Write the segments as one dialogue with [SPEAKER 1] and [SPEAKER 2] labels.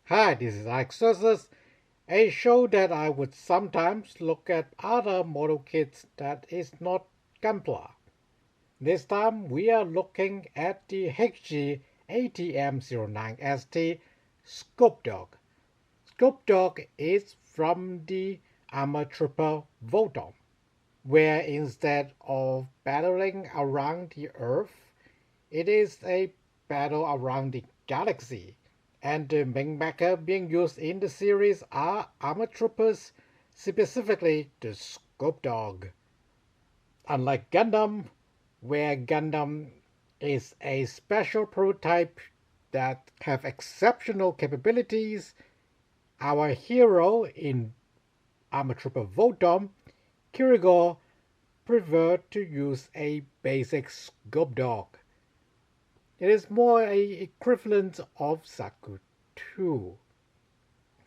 [SPEAKER 1] Hi, this is Alexcursus, a show that I would sometimes look at other model kits that is not Gunpla. This time we are looking at the HG ATM-09-ST Scopedog. Scopedog is from the Armor Trooper Votom, where instead of battling around the Earth, it is a battle around the galaxy. And the main mecha being used in the series are armor troopers, specifically the Scopedog. Unlike Gundam, where Gundam is a special prototype that have exceptional capabilities, our hero in Armor Trooper Votom, Kirigor, preferred to use a basic Scopedog. It is more a equivalent of Zaku 2.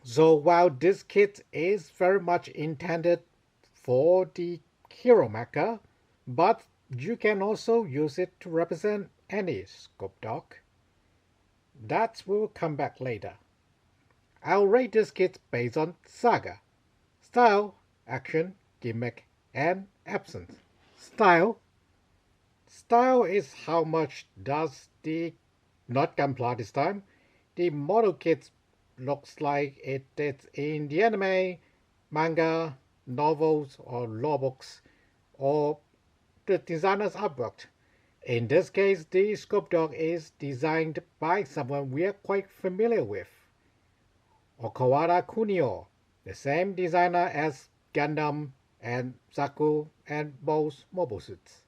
[SPEAKER 1] So while this kit is very much intended for the hero mecha, but you can also use it to represent any Scopedog. That will come back later. I'll rate this kit based on saga, style, action, gimmick, and absence. Style. Style is how much does the, not Gunpla this time, the model kit looks like it did in the anime, manga, novels, or law books, or the designer's artwork. In this case, the Scopedog is designed by someone we are quite familiar with, Okawara Kunio, the same designer as Gundam and Zaku and both mobile suits.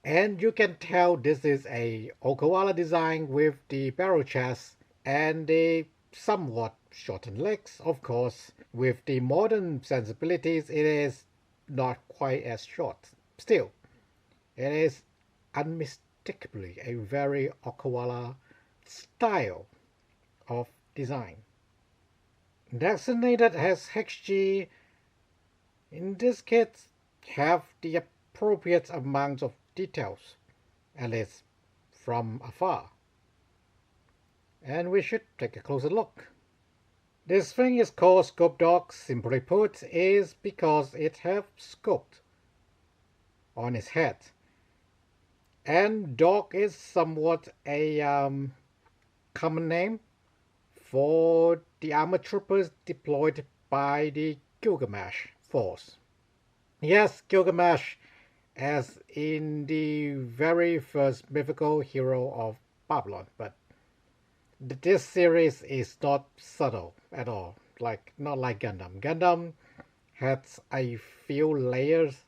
[SPEAKER 1] And you can tell this is a Okawara design with the barrel chest and the somewhat shortened legs. Of course, with the modern sensibilities, it is not quite as short. Still, it is unmistakably a very Okawara style of design. Designated as HG, in this kit have the appropriate amount of details, at least from afar. And we should take a closer look. This thing is called Scopedog, simply put, is because it has scoped on its head. And dog is somewhat a common name for the armor troopers deployed by the Gilgamesh force. Yes, Gilgamesh, as in the very first mythical hero of Babylon, but this series is not subtle at all, not like Gundam. Gundam has a few layers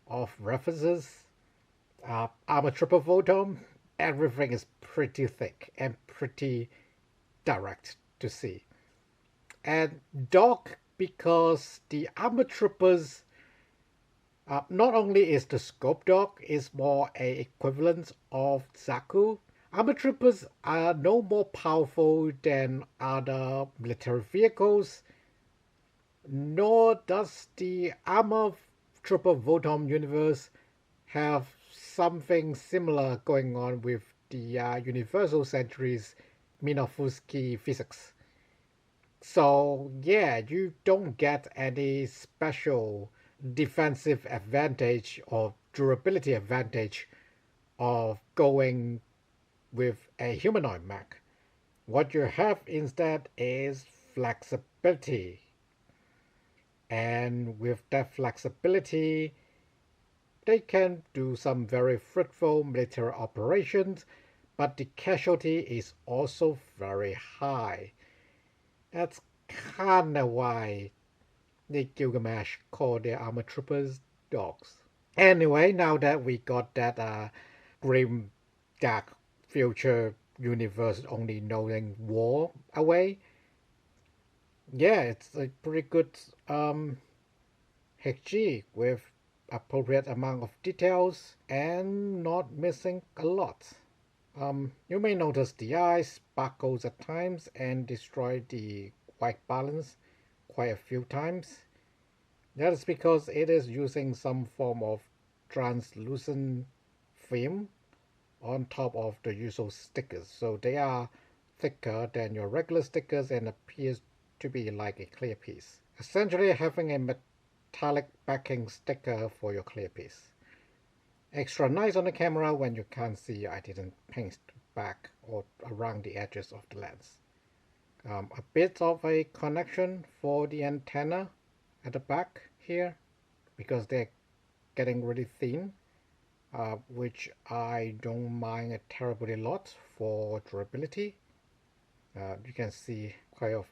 [SPEAKER 1] of references. Armor Trooper Votom, everything is pretty thick and pretty direct to see. And Dog, because the Armor Troopers not only is the Scopedog is more a equivalent of Zaku, armor troopers are no more powerful than other military vehicles, nor does the armor trooper Votom universe have something similar going on with the Universal Centuries Minofuski physics. So yeah, you don't get any special defensive advantage or durability advantage of going with a humanoid mech. What you have instead is flexibility. And with that flexibility, they can do some very fruitful military operations, but the casualty is also very high. That's kinda why the Gilgamesh call their armor troopers dogs. Anyway, now that we got that grim, dark future universe only knowing war away, yeah, it's a pretty good HG with appropriate amount of details and not missing a lot. You may notice the eye sparkles at times and destroy the white balance quite a few times. That is because it is using some form of translucent film on top of the usual stickers, so they are thicker than your regular stickers and appears to be like a clear piece. Essentially having a metallic backing sticker for your clear piece. Extra nice on the camera when you can't see I didn't paint back or around the edges of the lens. A bit of a connection for the antenna at the back here because they're getting really thin, which I don't mind a terribly lot for durability. You can see quite a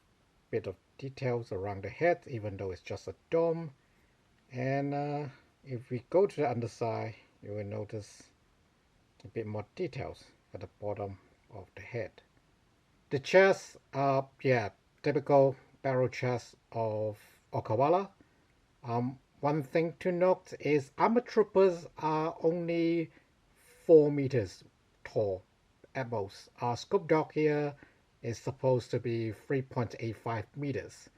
[SPEAKER 1] bit of details around the head even though it's just a dome. And if we go to the underside, you will notice a bit more details at the bottom of the head. The chest, yeah, typical barrel chest of Okawara. One thing to note is armor troopers are only 4 meters tall at most. Our Scopedog here is supposed to be 3.85 meters,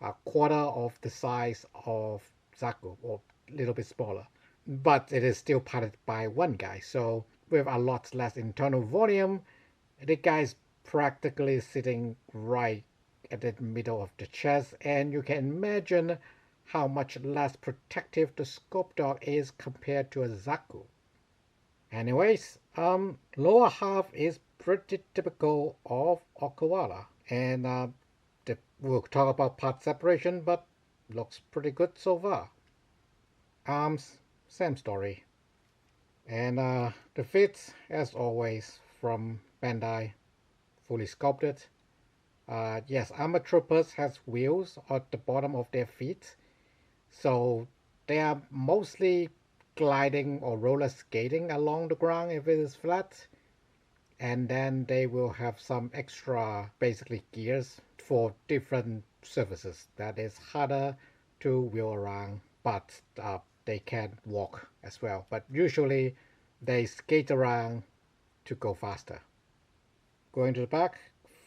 [SPEAKER 1] a quarter of the size of Zaku, or a little bit smaller. But it is still piloted by one guy, so with a lot less internal volume, the guy's practically sitting right at the middle of the chest, and you can imagine how much less protective the Scopedog is compared to a Zaku. Anyways, lower half is pretty typical of Okawara, and we'll talk about part separation, but looks pretty good so far. Arms, same story. And the feet, as always, from Bandai, fully sculpted. Yes, armor troopers has wheels at the bottom of their feet, so they are mostly gliding or roller skating along the ground if it is flat, and then they will have some extra basically gears for different surfaces that is harder to wheel around, but they can walk as well, but usually they skate around to go faster. Going to the back,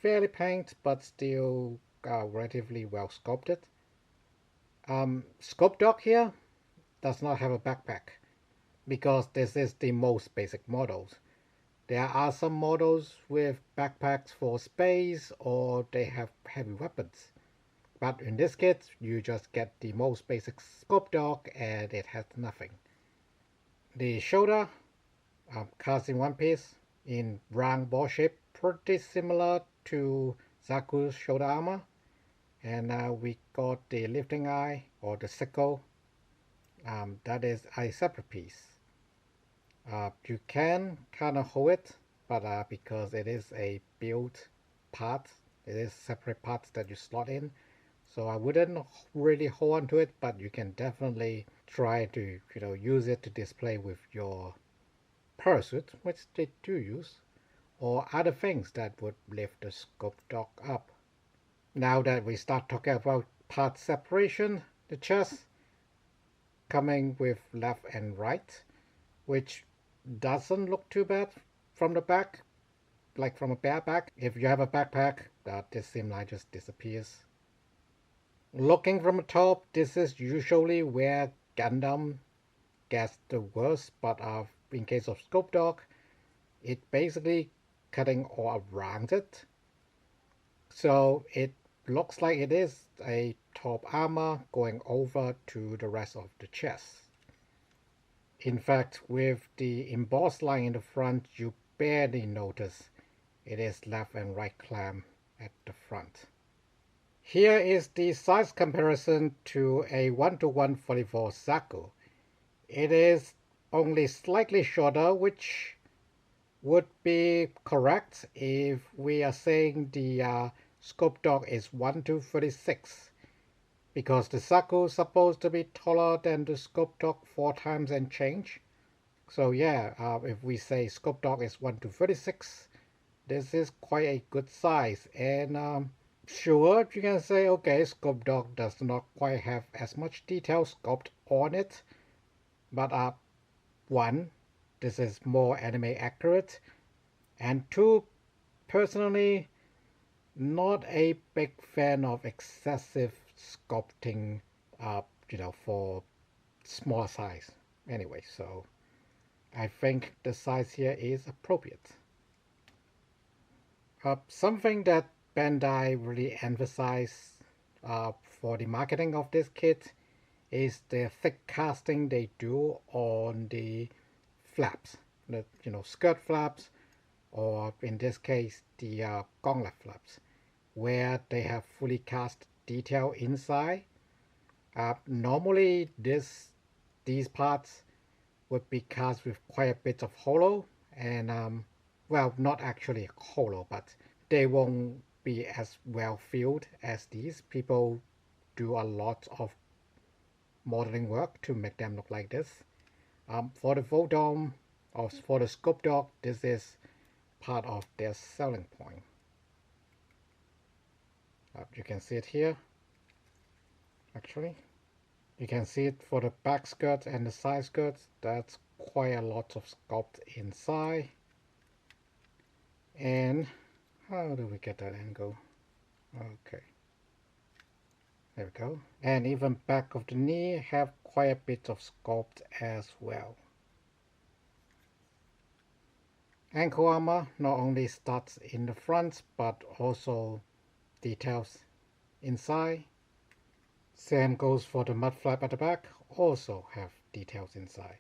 [SPEAKER 1] fairly painted but still relatively well sculpted. Scopedog here does not have a backpack because this is the most basic models. There are some models with backpacks for space or they have heavy weapons. But in this kit, you just get the most basic Scopedog and it has nothing. The shoulder, cast in one piece in round ball shape, pretty similar to Zaku's shoulder armor. And we got the lifting eye or the sickle. That is a separate piece. You can kind of hold it, but because it is a built part, it is separate parts that you slot in. So I wouldn't really hold on to it, but you can definitely try to use it to display with your parachute, which they do use, or other things that would lift the Scopedog up. Now that we start talking about part separation, the chest coming with left and right, which doesn't look too bad from the back, like from a bare back. If you have a backpack, this seam line just disappears. Looking from the top, this is usually where Gundam gets the worst, but in case of Scopedog, it basically cutting all around it. So it looks like it is a top armor going over to the rest of the chest. In fact, with the embossed line in the front, you barely notice it is left and right clamp at the front. Here is the size comparison to a 1:1 44 Zaku. It is only slightly shorter, which would be correct if we are saying the Scopedog is 1:36, because the Zaku is supposed to be taller than the Scopedog 4 times and change. So yeah, if we say Scopedog is 1:36, this is quite a good size. And sure, you can say, okay, Scopedog does not quite have as much detail sculpt on it, but one, this is more anime accurate, and two, personally, not a big fan of excessive sculpting, for small size. Anyway, so I think the size here is appropriate. Something that Bandai really emphasized for the marketing of this kit is the thick casting they do on the flaps, the skirt flaps, or in this case the gauntlet flaps, where they have fully cast detail inside. Normally these parts would be cast with quite a bit of holo, and well, not actually holo, but they won't be as well filled as these. People do a lot of modeling work to make them look like this. For the Vodom, or for the Scopedog, this is part of their selling point. You can see it here, actually. You can see it for the back skirts and the side skirts. That's quite a lot of sculpt inside. And how do we get that angle? Okay. There we go. And even back of the knee have quite a bit of sculpt as well. Ankle armor not only starts in the front, but also details inside. Same goes for the mud flap at the back, also have details inside.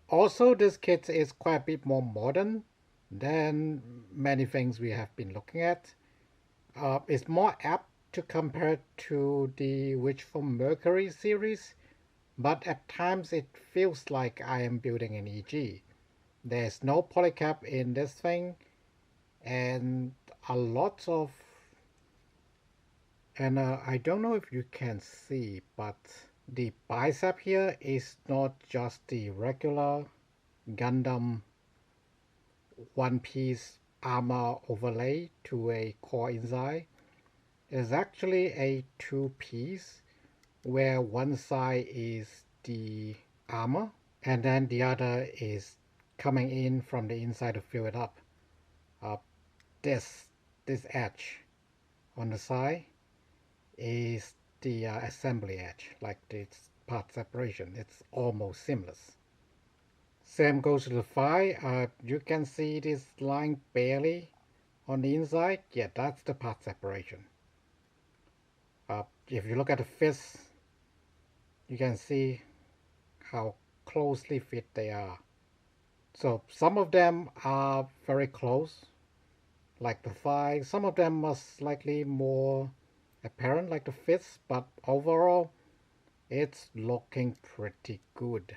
[SPEAKER 1] Also, this kit is quite a bit more modern than many things we have been looking at. It's more apt to compare to the Witch from Mercury series, but at times it feels like I am building an EG. There's no polycap in this thing, and a lot of, and I don't know if you can see, but the bicep here is not just the regular Gundam one-piece armor overlay to a core inside. It's actually a two-piece where one side is the armor and then the other is coming in from the inside to fill it up. This edge on the side is the assembly edge, like this part separation. It's almost seamless. Same goes to the thigh. You can see this line barely on the inside. Yeah, that's the part separation. If you look at the fists, you can see how closely fit they are. So some of them are very close, like the thigh. Some of them are slightly more apparent, like the fists, but overall it's looking pretty good.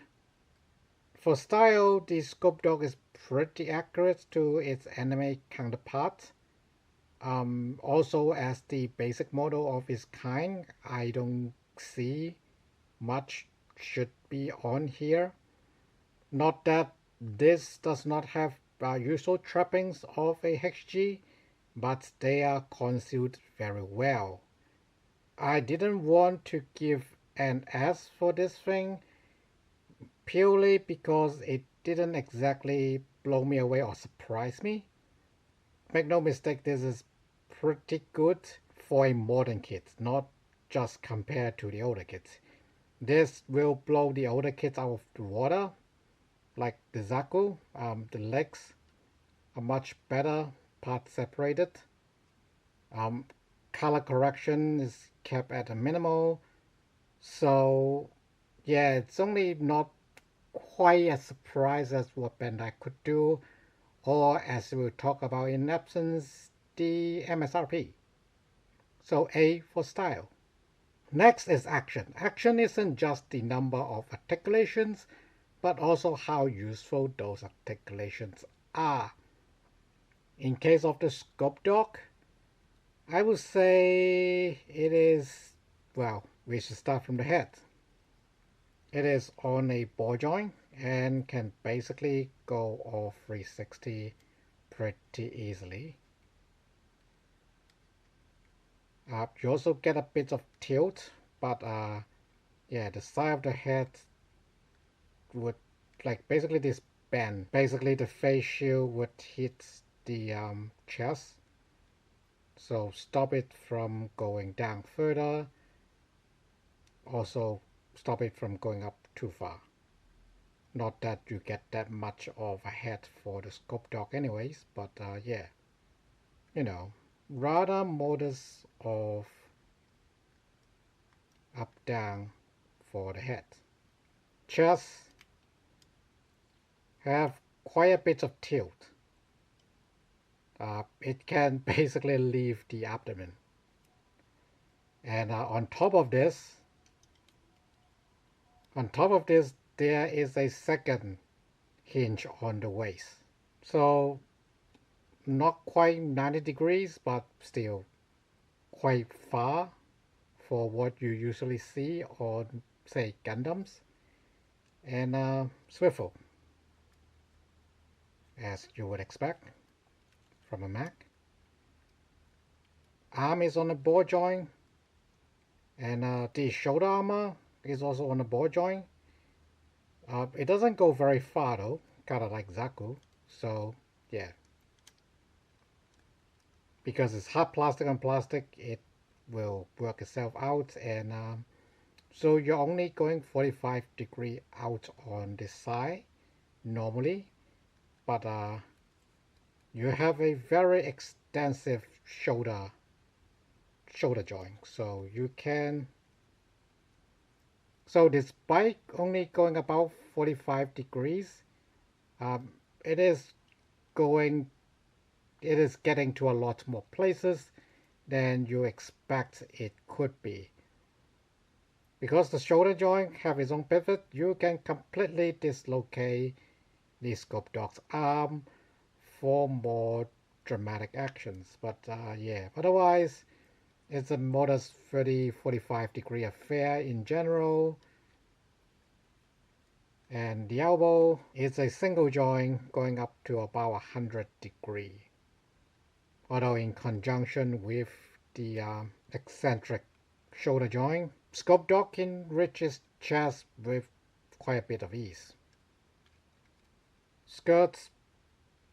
[SPEAKER 1] For style, the Scopedog is pretty accurate to its anime counterpart. Also, as the basic model of its kind, I don't see much should be on here. Not that this does not have usual trappings of a HG, but they are concealed very well. I didn't want to give an S for this thing purely because it didn't exactly blow me away or surprise me. Make no mistake, this is pretty good for a modern kit, not just compared to the older kits. This will blow the older kits out of the water, like the Zaku. The legs are much better, part separated. Color correction is kept at a minimal. So yeah, it's only not quite as surprised as what Bandai could do, or as we'll talk about in absence, the MSRP. So A for style. Next is action. Action isn't just the number of articulations, but also how useful those articulations are. In case of the Scopedog, I would say it is, well, we should start from the head. It is on a ball joint and can basically go all 360 pretty easily. You also get a bit of tilt, but yeah, the side of the head would, like, basically this bend. Basically the face shield would hit the chest, so stop it from going down further. Also stop it from going up too far. Not that you get that much of a head for the Scopedog anyways, but yeah, you know, rather modest of up down for the head. Chest have quite a bit of tilt. It can basically leave the abdomen. And on top of this, there is a second hinge on the waist. So not quite 90 degrees, but still quite far for what you usually see on, say, Gundams. And swivel, as you would expect from a Mac. Arm is on a ball joint, and the shoulder armor is also on a ball joint. It doesn't go very far though, kind of like Zaku. So yeah, because it's hard plastic on plastic, it will work itself out. And so you're only going 45 degree out on this side normally, but you have a very extensive shoulder joint, so you can. So despite only going about 45 degrees, um, it is going, it is getting to a lot more places than you expect it could be. Because the shoulder joint have its own pivot, you can completely dislocate the Scopedog's arm for more dramatic actions. But yeah, otherwise, it's a modest 30-45 degree affair in general. And the elbow is a single joint going up to about 100 degree. Although in conjunction with the eccentric shoulder joint, Scopedog can reach its chest with quite a bit of ease. Skirts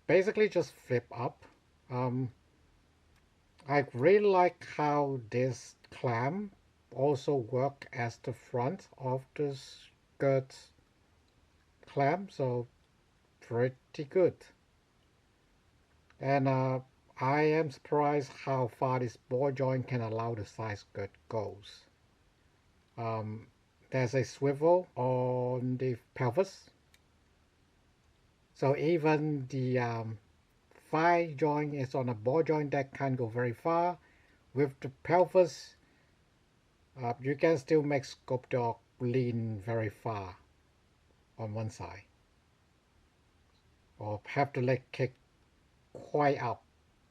[SPEAKER 1] basically just flip up. I really like how this clamp also work as the front of the skirt clamp, so pretty good. And I am surprised how far this ball joint can allow the side skirt goes. There's a swivel on the pelvis, so even the thigh joint is on a ball joint that can't go very far. With the pelvis, you can still make Scopedog lean very far on one side, or have the leg kick quite up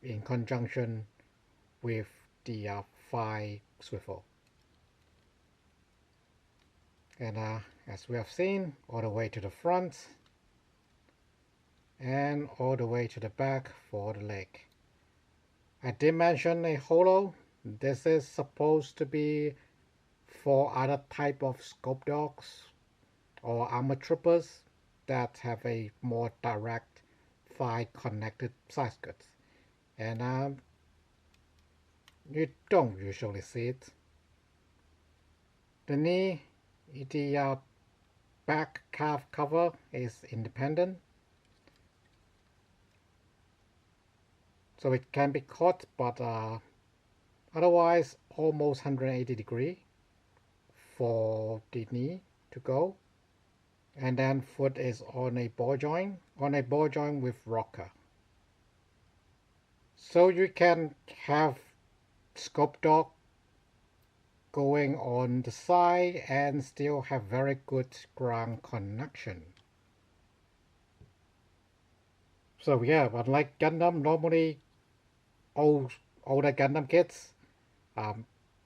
[SPEAKER 1] in conjunction with the thigh swivel. And as we have seen, all the way to the front and all the way to the back for the leg. I did mention a holo. This is supposed to be for other type of Scopedogs or armor troopers that have a more direct thigh connected side skirts. And you don't usually see it. The knee, the back calf cover is independent, so it can be caught, but otherwise almost 180 degree for the knee to go. And then foot is on a ball joint with rocker. So you can have Scopedog going on the side and still have very good ground connection. So yeah, unlike Gundam, normally older Gundam kits,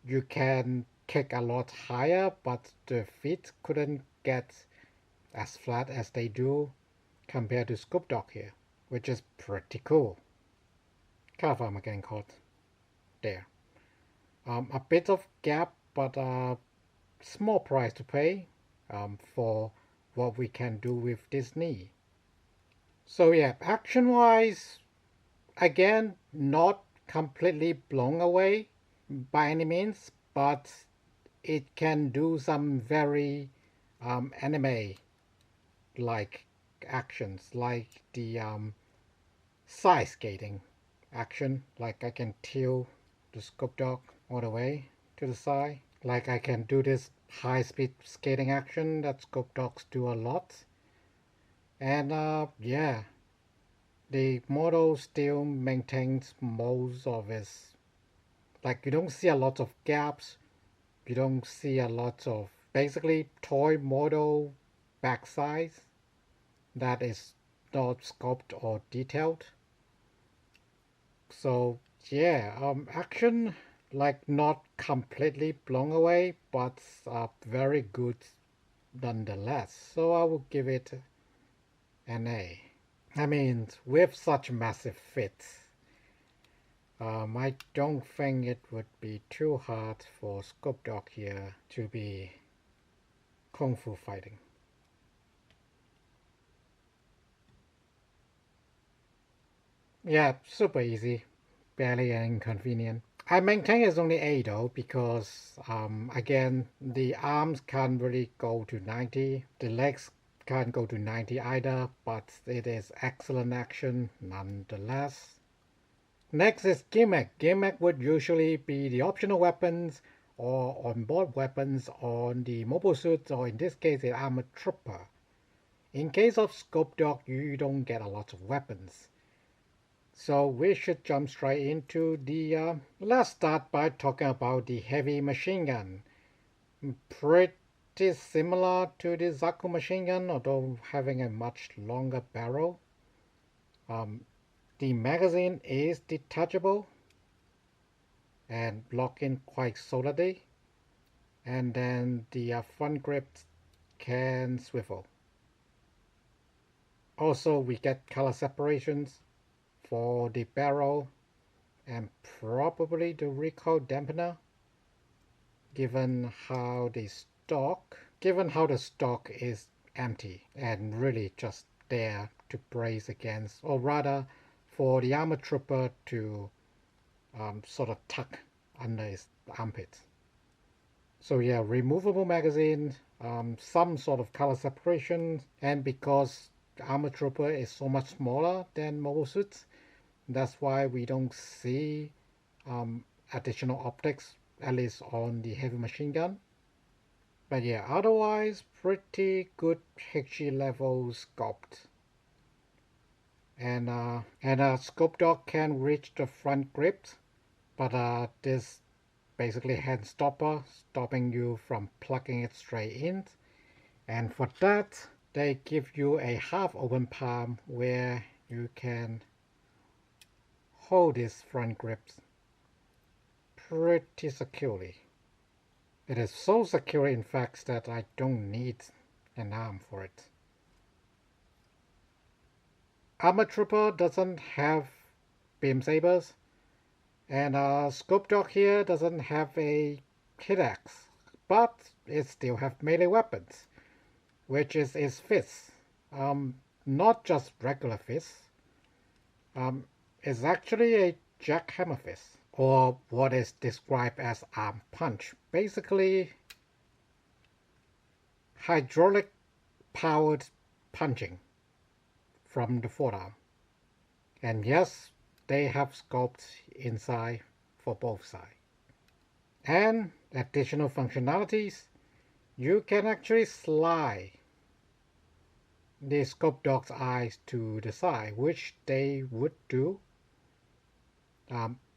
[SPEAKER 1] you can kick a lot higher, but the feet couldn't get as flat as they do compared to Scopedog here, which is pretty cool. Calf armor getting caught there. A bit of gap, but small price to pay for what we can do with this knee. So yeah, action-wise, again, not completely blown away by any means, but it can do some very anime like actions, like the side skating action. Like I can tilt the Scopedog all the way to the side. Like I can do this high-speed skating action that Scopedogs do a lot. And yeah, the model still maintains most of its, like you don't see a lot of gaps, you don't see a lot of basically toy model backsides that is not scoped or detailed. So yeah, action like not completely blown away, but very good nonetheless. So I will give it an A. I mean, with such massive fits, I don't think it would be too hard for Scopedog here to be kung fu fighting. Yeah, super easy, barely inconvenient. I maintain it's only A though because again the arms can't really go to 90, the legs can't go to 90 either, but it is excellent action nonetheless. Next is Gimmick. Gimmick would usually be the optional weapons or onboard weapons on the mobile suits, or in this case the armored trooper. In case of Scopedog, you don't get a lot of weapons. So we should jump straight into the, let's start by talking about the heavy machine gun. Pretty similar to the Zaku machine gun, although having a much longer barrel. The magazine is detachable and lock in quite solidly, and then the front grip can swivel. Also, we get color separations for the barrel and probably the recoil dampener, given how the stock is empty and really just there to brace against, or rather for the armor trooper to sort of tuck under his armpit. So yeah, removable magazine, some sort of color separation, and because armor trooper is so much smaller than mobile suits, that's why we don't see additional optics, at least on the heavy machine gun. But yeah, otherwise pretty good HG level sculpt. And Scopedog can reach the front grip, but this basically hand stopper, stopping you from plugging it straight in. And for that, they give you a half open palm where you can hold this front grip pretty securely. It is so secure in fact that I don't need an arm for it. Armor Trooper doesn't have beam sabers, and Scopedog here doesn't have a hit axe, but it still have melee weapons, which is its fists. Not just regular fists. It's actually a jackhammer fist, or what is described as arm punch. Basically, hydraulic powered punching from the forearm. And yes, they have sculpts inside for both sides. And additional functionalities, you can actually slide the Scopedog's eyes to the side, which they would do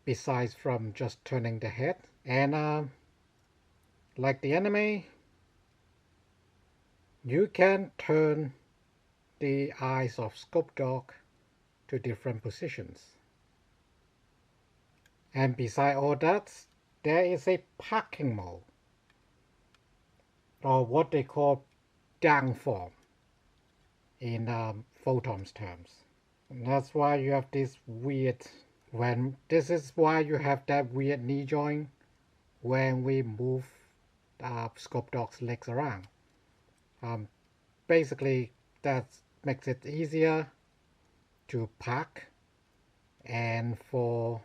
[SPEAKER 1] besides from just turning the head. And like the anime, you can turn the eyes of Scopedog to different positions. And beside all that, there is a parking mode, or what they call downform in Photom's terms. And that's why you have this weird, this is why you have that weird knee joint when we move Scopedog's legs around. Basically, that makes it easier to park and for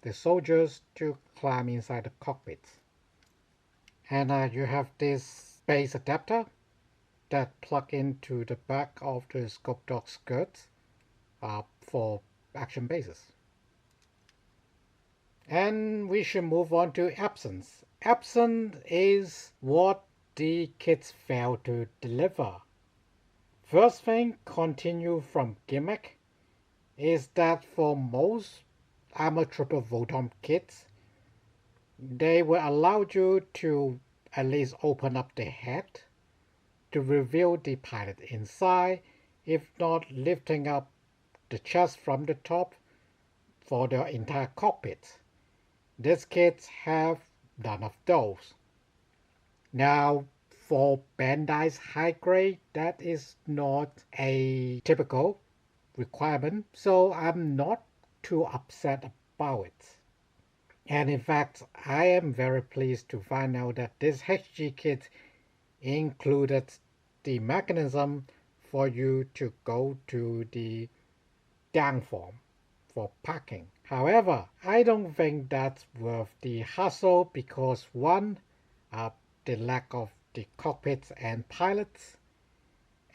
[SPEAKER 1] the soldiers to climb inside the cockpit. And you have this base adapter that plug into the back of the Scopedog skirt for action bases. And we should move on to absence. Absence is what the kits fail to deliver. First thing, continue from Gimmick, is that for most Armor Trooper Votom kits, they will allow you to at least open up the head to reveal the pilot inside, if not lifting up the chest from the top for the entire cockpit. These kits have none of those. Now, for Bandai's high grade, that is not a typical requirement, so I'm not too upset about it. And in fact, I am very pleased to find out that this HG kit included the mechanism for you to go to the down form for packing. However, I don't think that's worth the hassle because one, the lack of the cockpits and pilots,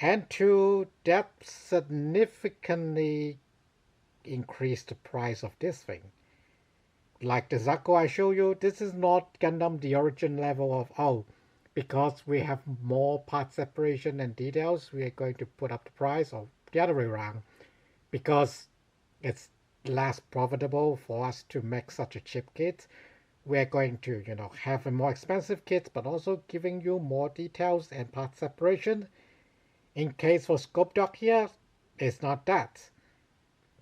[SPEAKER 1] and two, that significantly increased the price of this thing. Like the Zaku I show you, this is not Gundam the origin level of, because we have more part separation and details, we are going to put up the price, or the other way around, because it's less profitable for us to make such a cheap kit. We're going to, have a more expensive kit, but also giving you more details and part separation. In case for Scopedog here, it's not that.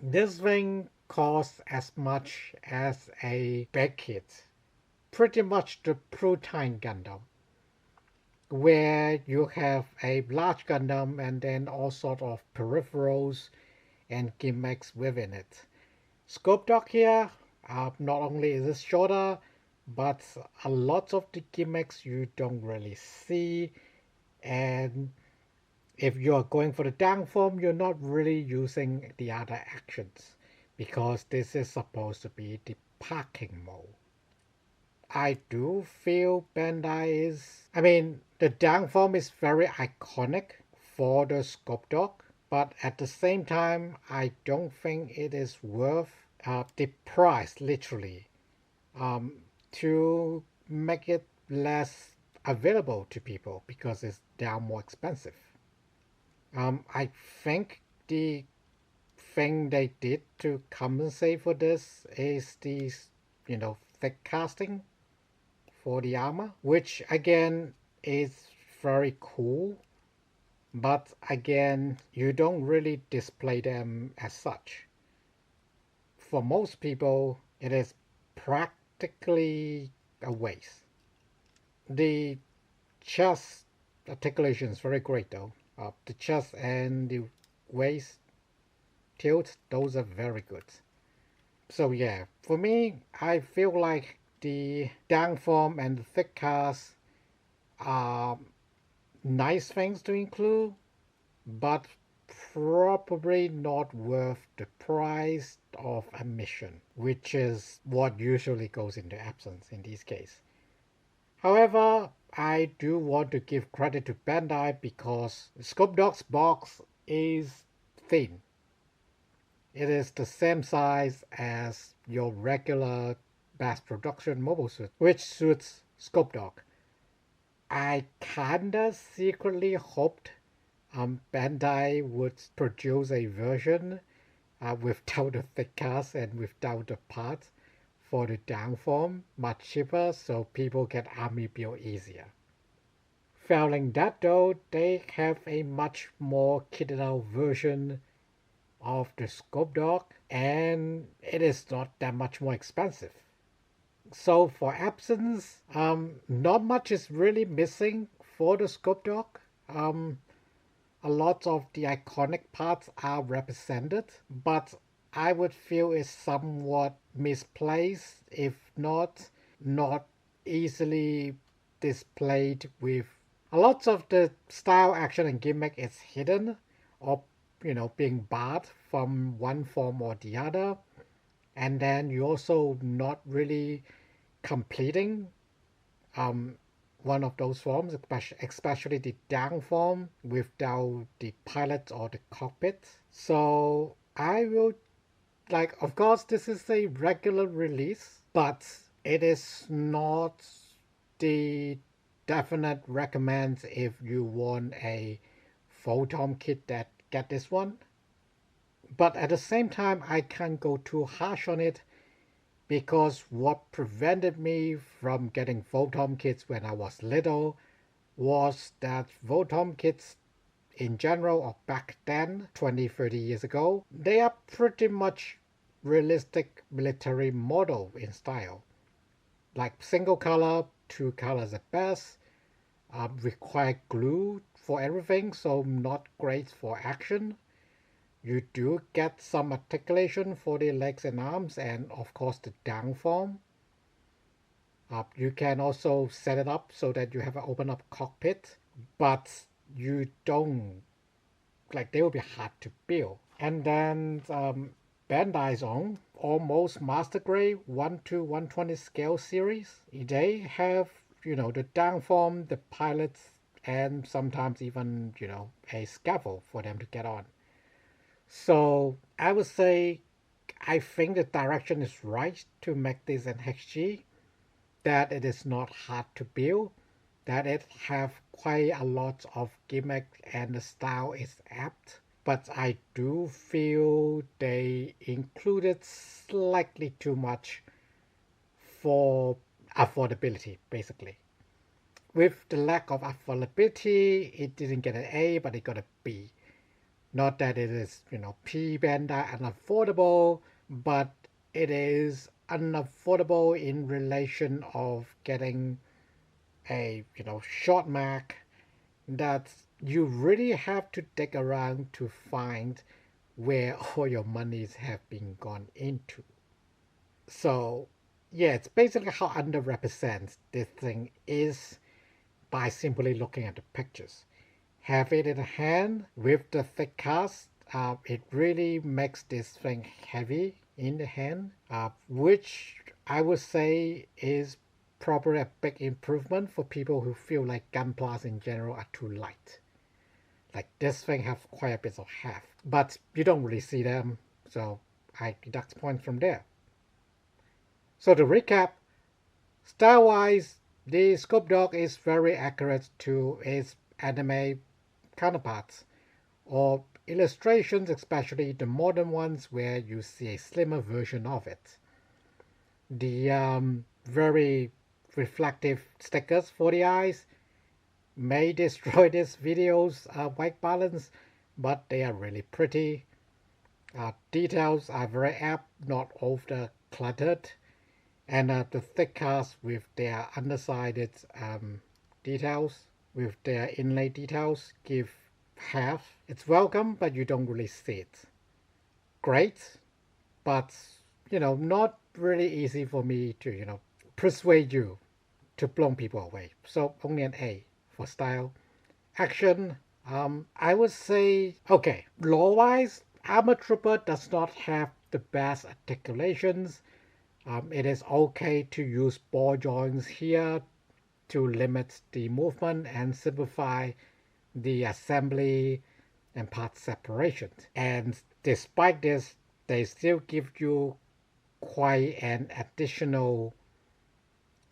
[SPEAKER 1] This thing costs as much as a big kit, pretty much the Protein Gundam, where you have a large Gundam and then all sort of peripherals and gimmicks within it. Scopedog here, not only is it shorter, but a lot of the gimmicks you don't really see, and if you're going for the down form, you're not really using the other actions, because this is supposed to be the packing mode. I do feel Bandai is... the down form is very iconic for the Scopedog, but at the same time, I don't think it is worth the price, literally, to make it less available to people because they are more expensive. I think the thing they did to compensate for this is these, thick casting for the armor, which again is very cool, but again, you don't really display them as such. For most people, it is practically a waste. The chest articulation is very great though. The chest and the waist tilt, those are very good. So yeah, for me, I feel like the down form and the thick cast are nice things to include, but probably not worth the price of admission, which is what usually goes into absence in this case. However, I do want to give credit to Bandai because Scopedog's box is thin. It is the same size as your regular mass production mobile suit, which suits Scopedog. I kinda secretly hoped Bandai would produce a version without the thick cast and without the parts for the down form, much cheaper, so people can army build easier. Failing that though, they have a much more kitted out version of the Scopedog, and it is not that much more expensive. So for absence, not much is really missing for the Scopedog. A lot of the iconic parts are represented, but I would feel it's somewhat misplaced, if not easily displayed with a lot of the style, action, and gimmick is hidden or being barred from one form or the other, and then you also not really completing one of those forms, especially the down form without the pilot or the cockpit. So I will, like, of course, this is a regular release, but it is not the definite recommends if you want a photon kit that get this one. But at the same time, I can't go too harsh on it because what prevented me from getting photon kits when I was little was that photon kits in general, or back then, 20-30 years ago, they are pretty much realistic military model in style. Like single color, two colors at best, require glue for everything, so not great for action. You do get some articulation for the legs and arms, and of course the down form. You can also set it up so that you have an open up cockpit, but you don't, like, they will be hard to build. And then Bandai's own almost master grade 1 to 120 scale series, they have, the down form, the pilots, and sometimes even, a scaffold for them to get on. So I would say I think the direction is right to make this an HG, that it is not hard to build, that it have quite a lot of gimmick and the style is apt. But I do feel they included slightly too much for affordability, basically. With the lack of affordability, it didn't get an A, but it got a B. Not that it is, P Bandai unaffordable, but it is unaffordable in relation of getting a, short Mac that you really have to dig around to find where all your monies have been gone into. So yeah, it's basically how underrepresented this thing is by simply looking at the pictures. Have it in hand with the thick cast, it really makes this thing heavy in the hand, which I would say is probably a big improvement for people who feel like gunplas in general are too light. Like this thing have quite a bit of heft, but you don't really see them, so I deduct points from there. So to recap, style-wise, the Scopedog is very accurate to its anime counterparts, or illustrations, especially the modern ones where you see a slimmer version of it. The very reflective stickers for the eyes may destroy this video's white balance, but they are really pretty. Details are very apt, not over cluttered, and the thick cast with their undersided details, with their inlay details, give half. It's welcome, but you don't really see it. Great, but not really easy for me to persuade you to blow people away. So only an A for style. Action, I would say, okay, lore-wise, Armor Trooper does not have the best articulations. It is okay to use ball joints here to limit the movement and simplify the assembly and part separation. And despite this, they still give you quite an additional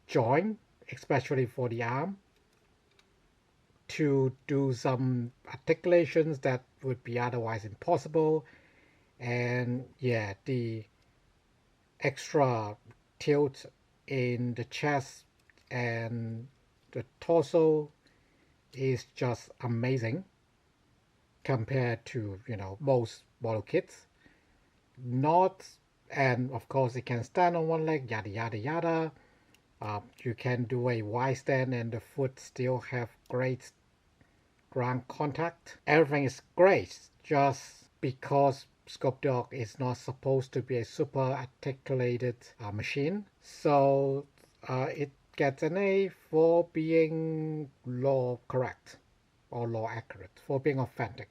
[SPEAKER 1] joint, especially for the arm, to do some articulations that would be otherwise impossible. And yeah, the extra tilt in the chest and the torso is just amazing compared to most model kits. Not, and of course it can stand on one leg, yada yada yada. You can do a wide stand and the foot still have great ground contact. Everything is great, just because Scopedog is not supposed to be a super articulated machine. So it gets an A for being law correct or law accurate, for being authentic.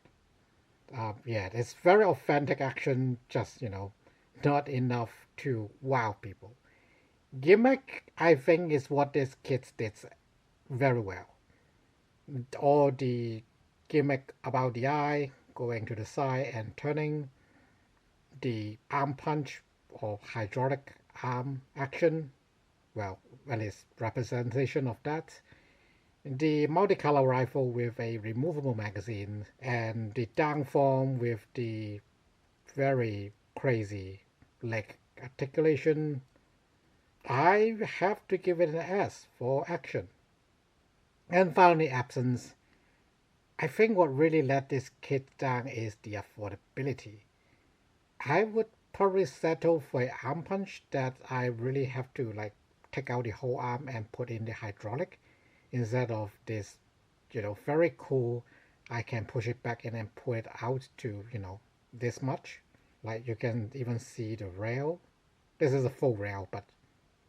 [SPEAKER 1] Yeah, it's very authentic action, just not enough to wow people. Gimmick, I think, is what this kit did very well. All the gimmick about the eye, going to the side and turning, the arm punch or hydraulic arm action, well, it's representation of that. The multicolor rifle with a removable magazine and the down form with the very crazy leg articulation. I have to give it an S for action. And finally, absence. I think what really let this kit down is the affordability. I would probably settle for an arm punch that I really have to like take out the whole arm and put in the hydraulic instead of this, very cool. I can push it back in and pull it out to, this much. Like you can even see the rail. This is a full rail, but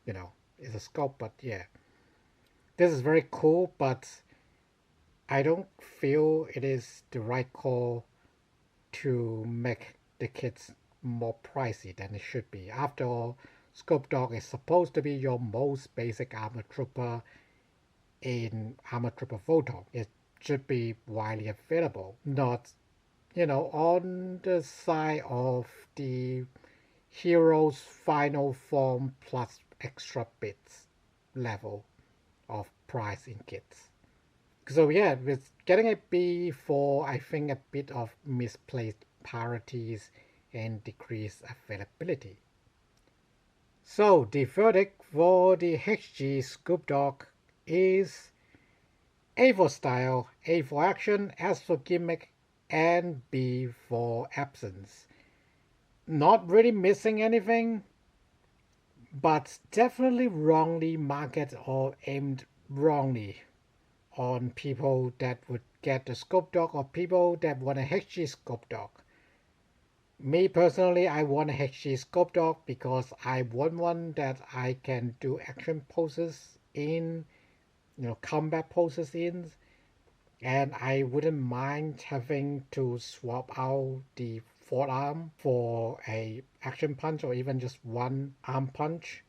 [SPEAKER 1] it's a scope. But yeah, this is very cool, but I don't feel it is the right call to make the kits more pricey than it should be. After all, Scopedog is supposed to be your most basic armor trooper in Armor Trooper Photon. It should be widely available, not, on the side of the hero's final form plus extra bits level of price in kits. So yeah, with getting a B for I think a bit of misplaced priorities and decreased availability. So the verdict for the HG Scopedog is A for style, A for action, S for gimmick, and B for absence. Not really missing anything, but definitely wrongly marketed or aimed wrongly on people that would get the Scopedog or people that want a HG Scopedog. Me personally, I want a HG Scopedog because I want one that I can do action poses in, combat poses in, and I wouldn't mind having to swap out the forearm for a action punch or even just one arm punch.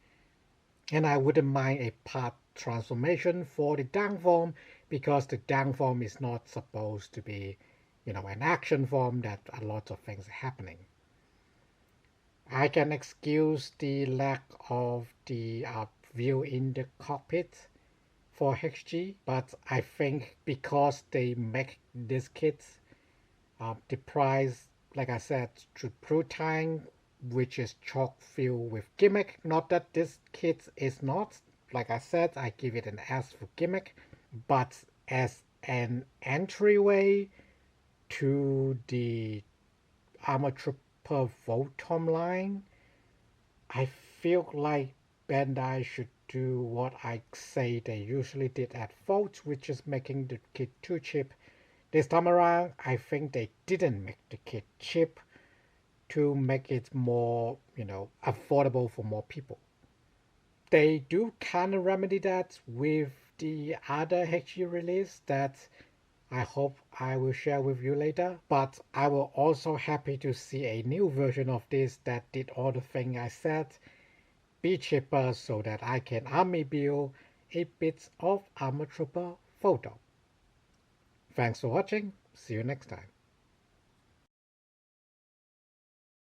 [SPEAKER 1] And I wouldn't mind a part transformation for the down form because the down form is not supposed to be, an action form that a lot of things are happening. I can excuse the lack of the view in the cockpit for HG, but I think because they make this kit, the price, like I said, to Prutine, which is chock filled with gimmick. Not that this kit is not. Like I said, I give it an S for gimmick, but as an entryway to the Armor Trooper Photon line, I feel like Bandai should do what I say they usually did at Volt, which is making the kit too cheap. This time around, I think they didn't make the kit cheap to make it more, affordable for more people. They do kind of remedy that with the other HG release that I hope I will share with you later. But I will also happy to see a new version of this that did all the things I said, be cheaper so that I can army build a bit of Armor Trooper Photon. Thanks for watching. See you next time.